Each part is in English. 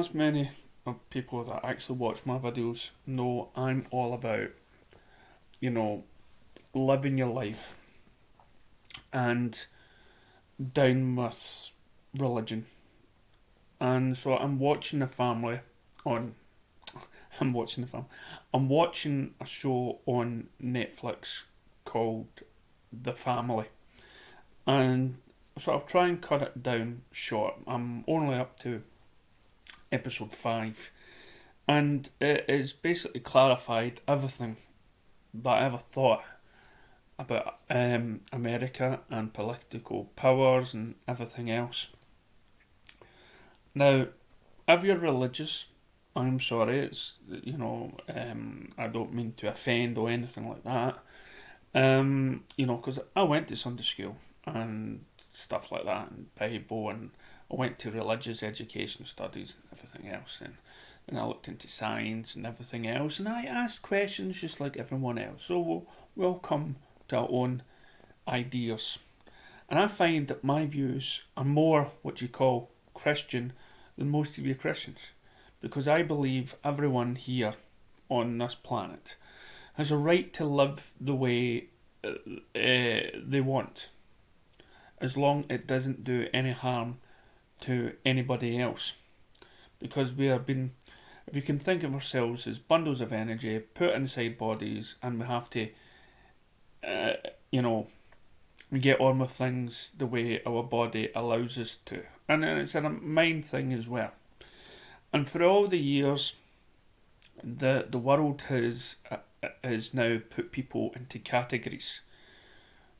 as many of people that actually watch my videos know, I'm all about, you know, living your life and down with religion. And so I'm watching the family on. I'm watching the film. I'm watching a show on Netflix called The Family, and sort of try and cut it down short. I'm only up to episode 5, and it is basically clarified everything that I ever thought about America and political powers and everything else. Now, if you're religious, I'm sorry, I don't mean to offend or anything like that. Because I went to Sunday school and stuff like that, and Bible, and I went to religious education studies and everything else, and I looked into science and everything else, and I asked questions just like everyone else. So we'll come to our own ideas. And I find that my views are more what you call Christian than most of you Christians, because I believe everyone here on this planet has a right to live the way they want, as long it doesn't do any harm to anybody else. Because we have been, if you can think of ourselves as bundles of energy put inside bodies, and we have to, uh, you know, we get on with things the way our body allows us to. And then it's a mind thing as well. And for all the years, the world has now put people into categories.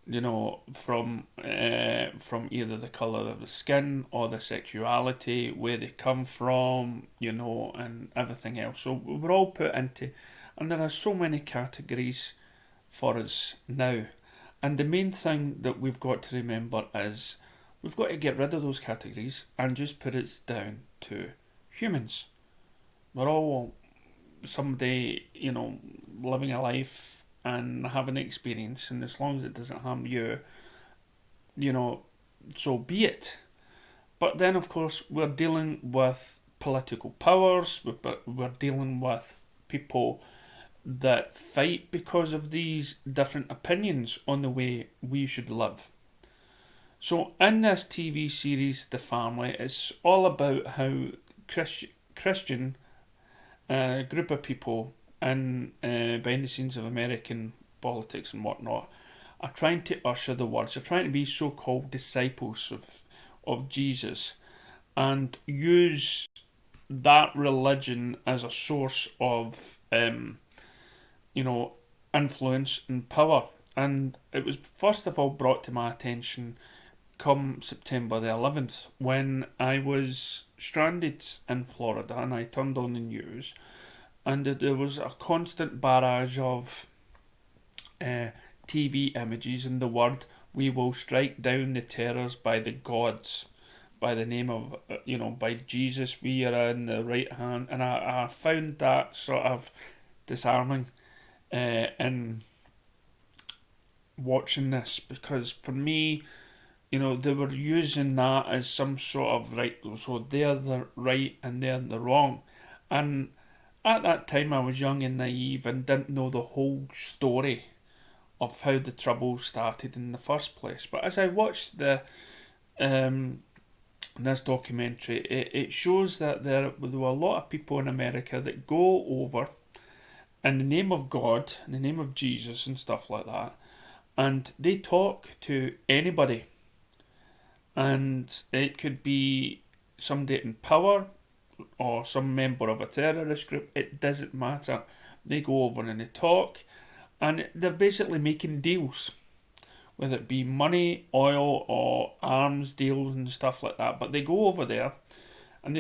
From either the colour of the skin or the sexuality, where they come from, and everything else. So we're all put into, and there are so many categories for us now. And the main thing that we've got to remember is we've got to get rid of those categories and just put it down to humans. We're all somebody, living a life and having an experience, and as long as it doesn't harm you, so be it. But then, of course, we're dealing with political powers, we're dealing with people that fight because of these different opinions on the way we should live. So, in this TV series, The Family, it's all about how Christian group of people in behind the scenes of American politics and whatnot are trying to usher the words. They're trying to be so-called disciples of Jesus and use that religion as a source of influence and power. And it was first of all brought to my attention come September the 11th, when I was stranded in Florida and I turned on the news, and there was a constant barrage of TV images and the word, "We will strike down the terrors by the gods, by the name of, by Jesus, we are in the right hand." And I found that sort of disarming in watching this, because for me, they were using that as some sort of right, so they're the right and they're the wrong. And at that time I was young and naive and didn't know the whole story of how the trouble started in the first place. But as I watched this documentary, it shows that there were a lot of people in America that go over in the name of God, in the name of Jesus and stuff like that, and they talk to anybody. And it could be somebody in power or some member of a terrorist group. It doesn't matter. They go over and they talk, and they're basically making deals, whether it be money, oil, or arms deals and stuff like that. But they go over there, and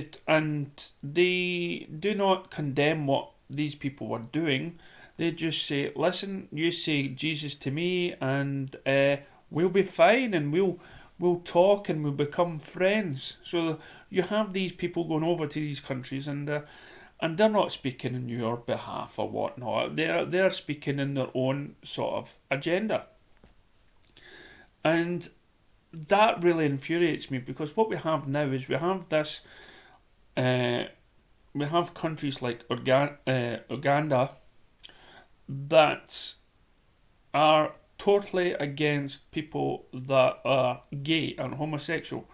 they do not condemn what these people were doing. They just say, "Listen, you say Jesus to me, and we'll be fine, and we'll talk and we'll become friends." So you have these people going over to these countries, and they're not speaking on your behalf or whatnot. They're speaking in their own sort of agenda, and that really infuriates me, because what we have now is we have this we have countries like Uganda that are totally against people that are gay and homosexual,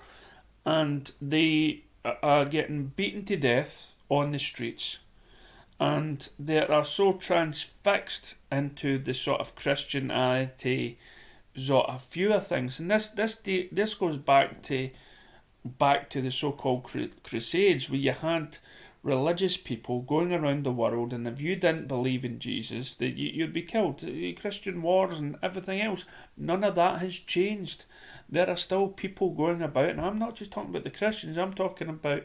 and they are getting beaten to death on the streets, and they are so transfixed into the sort of Christianity sort of view of things. And this goes back to the so-called crusades, where you had religious people going around the world, and if you didn't believe in Jesus, that you'd be killed. Christian wars and everything else, none of that has changed. There are still people going about, and I'm not just talking about the Christians. I'm talking about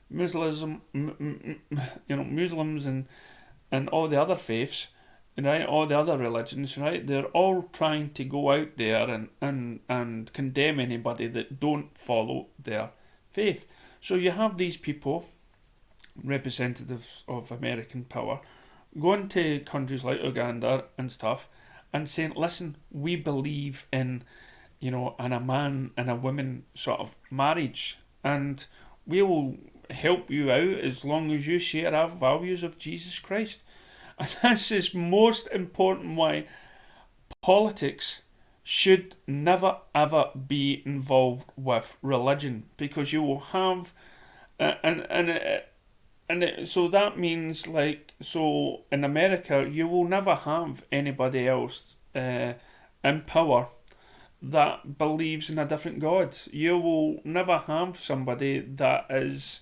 Muslims, Muslims and all the other faiths, right? All the other religions, right? They're all trying to go out there and condemn anybody that don't follow their faith. So you have these people, representatives of American power, going to countries like Uganda and stuff and saying, listen, we believe in, in a man and a woman sort of marriage, and we will help you out as long as you share our values of Jesus Christ. And this is most important why politics should never ever be involved with religion, because you will have so that means, like, so in America you will never have anybody else in power that believes in a different God. You will never have somebody that is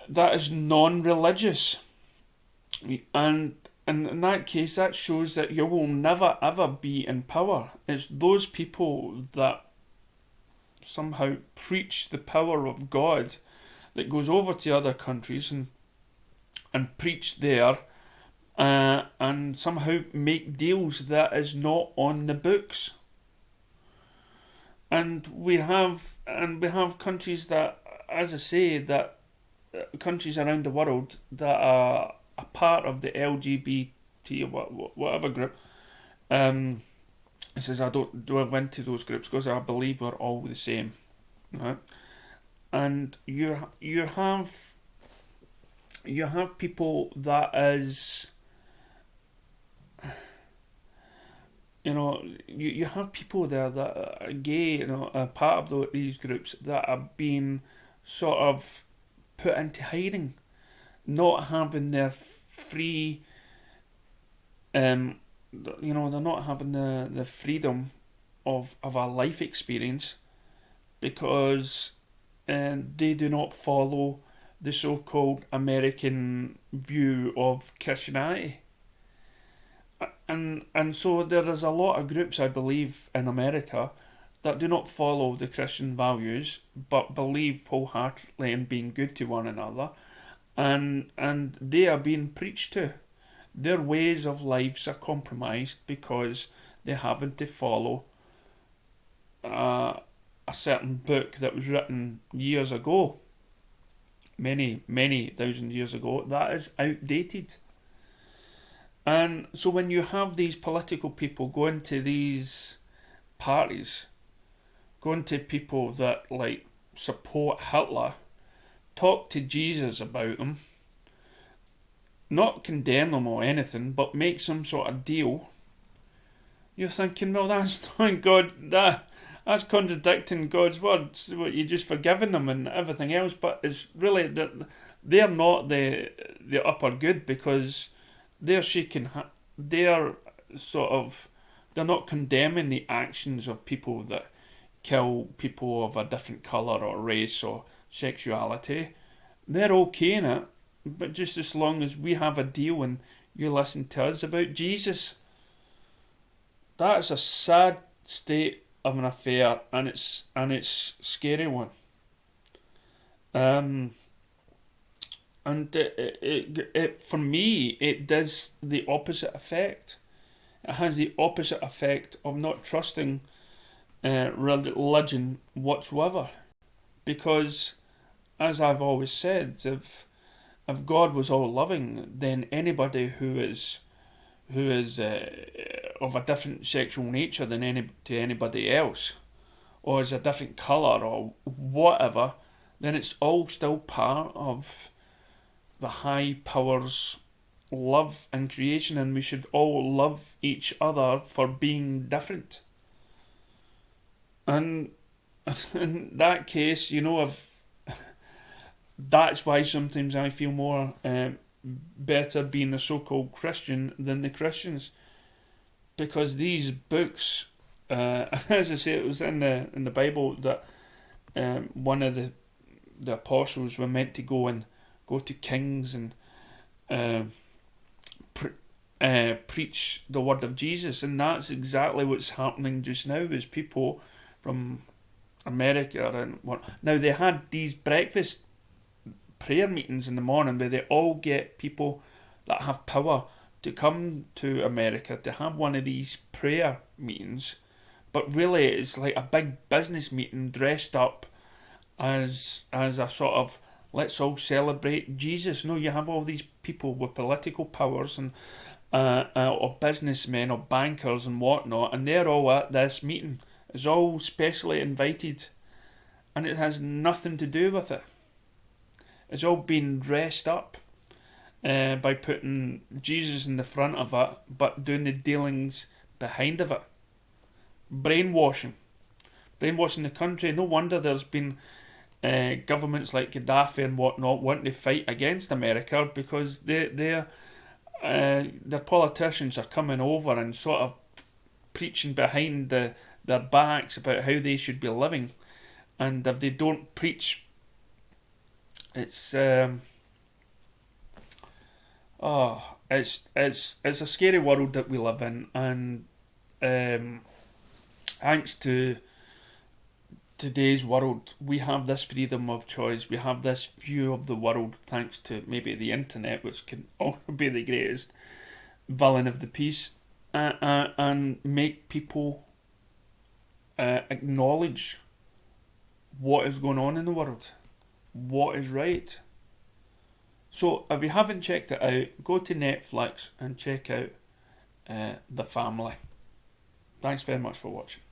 non-religious, and in that case that shows that you will never ever be in power. It's those people that somehow preach the power of God that goes over to other countries and preach there, and somehow make deals that is not on the books. And we have countries that, as I say, that countries around the world that are a part of the LGBT or whatever group. It says I don't go into those groups because I believe we're all the same, right? And you have people that is, you have people there that are gay, a part of these groups that are being sort of put into hiding, not having their free, they're not having the freedom of a life experience, because they do not follow the so-called American view of Christianity. And so there is a lot of groups, I believe, in America that do not follow the Christian values, but believe wholeheartedly in being good to one another, and they are being preached to. Their ways of lives are compromised because they happen to follow a certain book that was written years ago, many thousand years ago, that is outdated. And so when you have these political people going to these parties, going to people that like support Hitler, talk to Jesus about them, not condemn them or anything, but make some sort of deal, you're thinking, well, that's not God, that's contradicting God's words. What, you're just forgiving them and everything else, but it's really that they're not the upper good, because they're they're not condemning the actions of people that kill people of a different colour or race or sexuality. They're okay in it, but just as long as we have a deal and you listen to us about Jesus. That is a sad state of an affair, and it's a scary one. And it for me, it does the opposite effect. It has the opposite effect of not trusting religion whatsoever, because, as I've always said, if God was all loving, then anybody who is of a different sexual nature than anybody else, or is a different colour or whatever, then it's all still part of the high powers love in creation, and we should all love each other for being different. And in that case, if that's why sometimes I feel more better being a so-called Christian than the Christians, because these books, as I say, it was in the Bible that one of the apostles were meant to go to kings and preach the word of Jesus, and that's exactly what's happening just now. Is people from America and what now they had these breakfast prayer meetings in the morning where they all get people that have power to come to America to have one of these prayer meetings, but really it's like a big business meeting dressed up as a sort of let's all celebrate Jesus. No, you have all these people with political powers and or businessmen or bankers and whatnot, and they're all at this meeting. It's all specially invited, and it has nothing to do with it. It's all been dressed up by putting Jesus in the front of it, but doing the dealings behind of it. Brainwashing the country. No wonder there's been governments like Gaddafi and whatnot wanting to fight against America, because their politicians are coming over and sort of preaching behind their backs about how they should be living, and if they don't preach, it's a scary world that we live in, and thanks to today's world, we have this freedom of choice. We have this view of the world thanks to maybe the internet, which can also be the greatest villain of the piece, and make people acknowledge what is going on in the world, what is right. So if you haven't checked it out, go to Netflix and check out The Family. Thanks very much for watching.